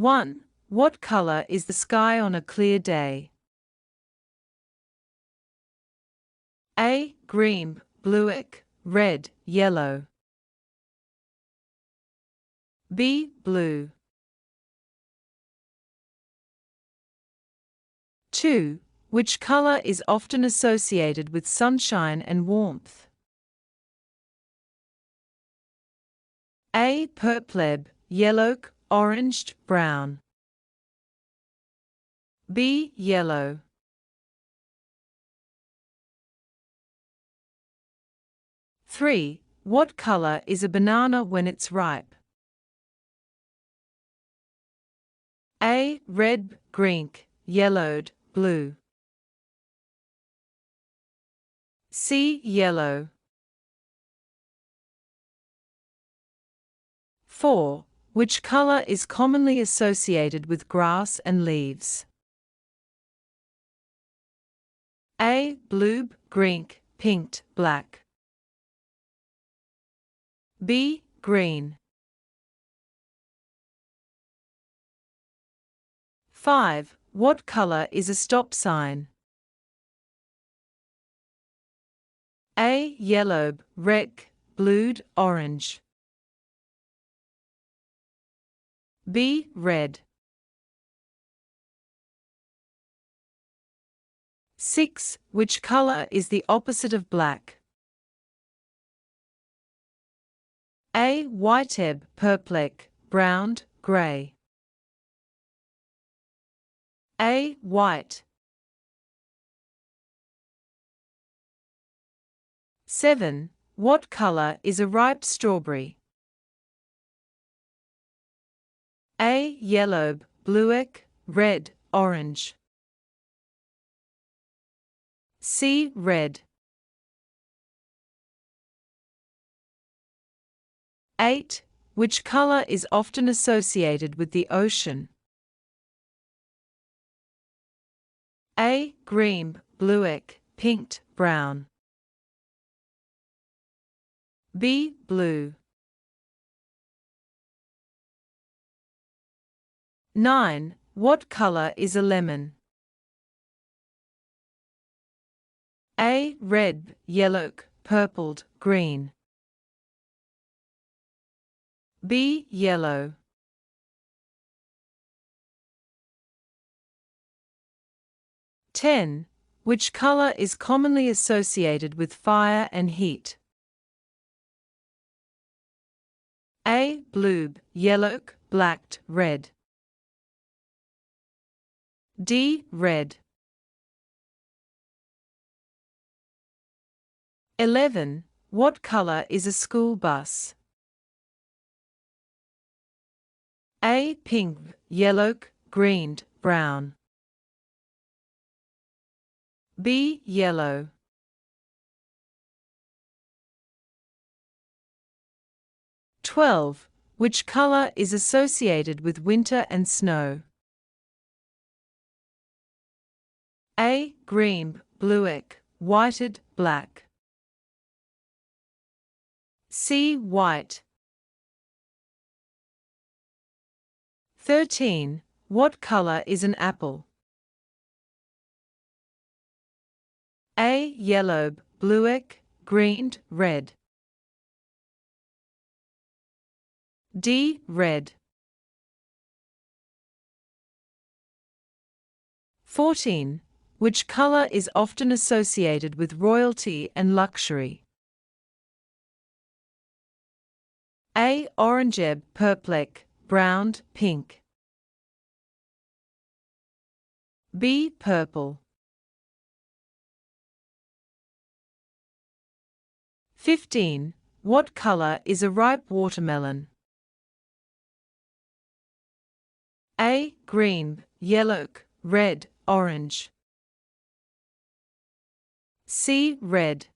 1. What color is the sky on a clear day? A. Green, bluish, red, yellow. B. Blue. 2. Which color is often associated with sunshine and warmth? A. Purple, yellow, orange, brown. B. Yellow. 3. What color is a banana when it's ripe? A. Red, green, yellowed, blue. C. Yellow. 4. Which color is commonly associated with grass and leaves? A. Blue, green, pink, black. B. Green. 5. What color is a stop sign? A. Yellow, red, blue, orange. B. Red. 6. Which color is the opposite of black? A. White, purple, brown, gray. A. White. 7. What color is a ripe strawberry? A. Yellow, bluish, red, orange. C. Red. 8. Which color is often associated with the ocean? A. Green, bluish, pink, brown. B. Blue. 9. What color is a lemon? A. Red, yellow, purple, green. B. Yellow. 10. Which color is commonly associated with fire and heat? A. Blue, yellow, black, red. D. Red. 11. What color is a school bus? A. Pink, yellow, green, brown. B. Yellow. 12. Which color is associated with winter and snow? A. Green, bluish, whited, black. C. White. 13. What color is an apple? A. Yellow, bluish, green, red. D. Red. 14. Which color is often associated with royalty and luxury? A. Orange, purple, brown, pink. B. Purple. 15. What color is a ripe watermelon? A. Green, yellow, red, orange. C. Red.